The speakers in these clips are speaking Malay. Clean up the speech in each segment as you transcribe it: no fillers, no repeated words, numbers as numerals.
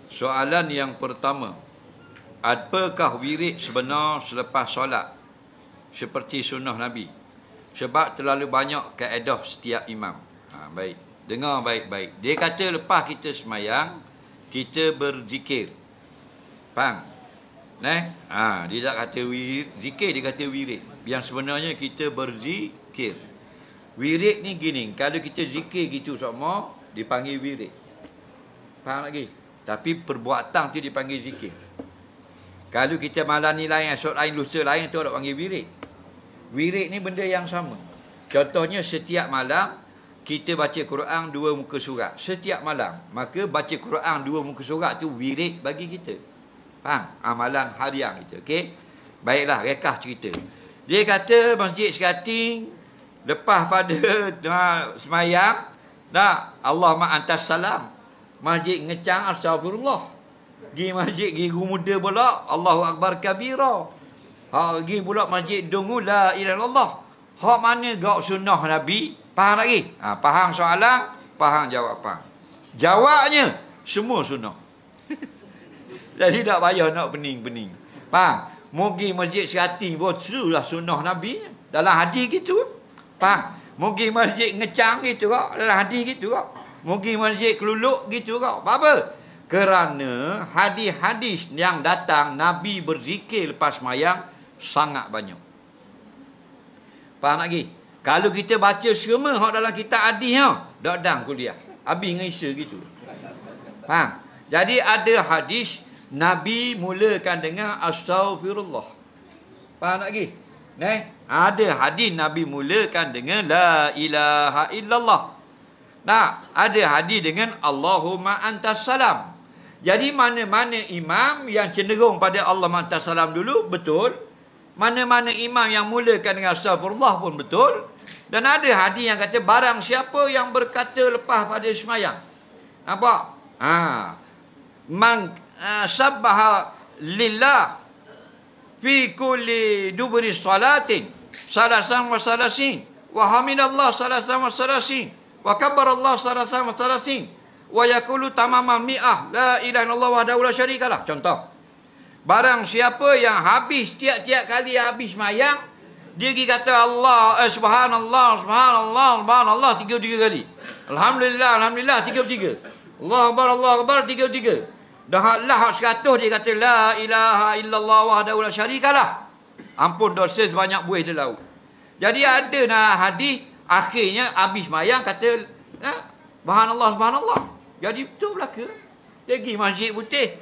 Soalan yang pertama, apakah wirid sebenar selepas solat seperti sunnah Nabi? Sebab terlalu banyak kaedah setiap imam. Baik, dengar baik-baik. Dia kata lepas kita semayang, kita berzikir. Faham? Dia tak kata wirid, zikir, dia kata wirid. Yang sebenarnya kita berzikir. Wirid ni gini, kalau kita zikir gitu semua, dipanggil wirid. Faham lagi? Tapi perbuatan tu dipanggil zikir. Kalau kita malam ni lain, esok lain, lusa lain, tu ada panggil wirid. Wirid ni benda yang sama. Contohnya setiap malam kita baca Quran 2 muka surat. Setiap malam. Maka baca Quran 2 muka surat tu wirid bagi kita. Faham? Amalan harian kita. Okey? Baiklah, rekah cerita. Dia kata Masjid Sekating lepas pada semayang, Allahumma antas salam. Masjid ngecang astagfirullah. Gi masjid Gigu Muda pula Allahu Akbar kabira. Gi pula masjid Dungu la ilaha illallah. Hak mana gak sunnah Nabi? Faham lagi? Faham soalan, faham jawapan. Jawabnya semua sunnah. Jadi tak payah nak pening-pening. Faham? Mugi masjid Sekating pun itulah sunnah Nabi dalam hadis gitu. Faham? Mugi masjid ngecang gitu kok dalam hadis gitu kok. Mugi masjid Keluluk gitu kau. Apa? Kerana hadis-hadis yang datang Nabi berzikir lepas semayang sangat banyak. Faham lagi? Kalau kita baca semua hak dalam kitab hadis dak dang kuliah. Habis ngisa gitu. Faham? Jadi ada hadis Nabi mulakan dengan astaghfirullah. Faham lagi? Ada hadis Nabi mulakan dengan la ilaha illallah. Ada hadis dengan Allahumma antas salam. Jadi mana-mana imam yang cenderung pada Allahumma antas salam dulu, betul. Mana-mana imam yang mulakan dengan astagfirullah pun betul. Dan ada hadis yang kata barang siapa yang berkata lepas pada semayang. Nampak? Man sabbaha lillah fi kulli dubri salatin salasan wa salasin wa hamidallah salasan wa salasin wa kabbarallah salasan wa salasin wa yaqulu tamaman mi'ah la ilaha illallah wahdahu la syarikalah. Contoh, barang siapa yang habis tiap-tiap kali habis mayang, dia pergi kata Allah subhanallah subhanallah subhanallah 33 kali, alhamdulillah alhamdulillah 33, Allah akbar 33. Dah lah 100 dia kata la ilaha illallah wahdahu la syarikalah. Ampun dosa sebanyak buih di laut. Jadi ada hadis akhirnya habis mayang kata subhanallah subhanallah. Jadi betul belaka. Pergi masjid putih,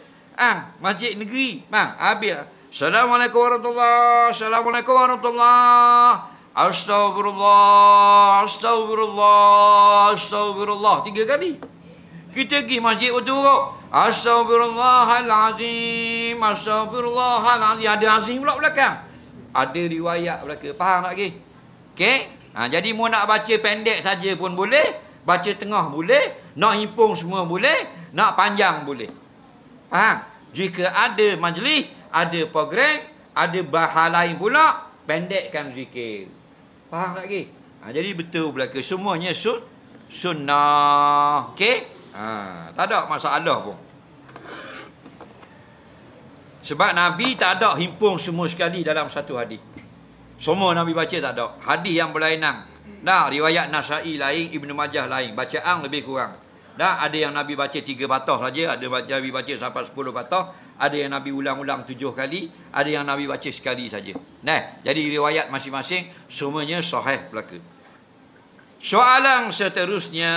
masjid negeri, habis. Assalamualaikum warahmatullahi, assalamualaikum warahmatullahi, astagfirullah, astagfirullah, astagfirullah 3 kali. Kita pergi masjid betul kok. Astagfirullahalazim, astagfirullahalazim. Ada azim pula belakang. Ada riwayat belakang. Faham tak lagi? Okey? Jadi mau nak baca pendek saja pun boleh, baca tengah boleh, nak himpung semua boleh, nak panjang boleh. Faham? Jika ada majlis, ada program, ada bahasa lain pula, pendekkan zikir. Faham tak lagi? Jadi betul belakang. Semuanya sunnah. Okey? Tak ada masalah pun. Sebab Nabi tak ada himpun semua sekali dalam satu hadis. Semua Nabi baca tak ada. Hadis yang berlainan. Riwayat Nasai lain, Ibnu Majah lain. Bacaan lebih kurang. Ada yang Nabi baca 3 patah saja, ada Nabi baca sampai 10 patah, ada yang Nabi ulang-ulang 7 kali, ada yang Nabi baca sekali saja. Jadi riwayat masing-masing semuanya sahih belaka. Soalan seterusnya,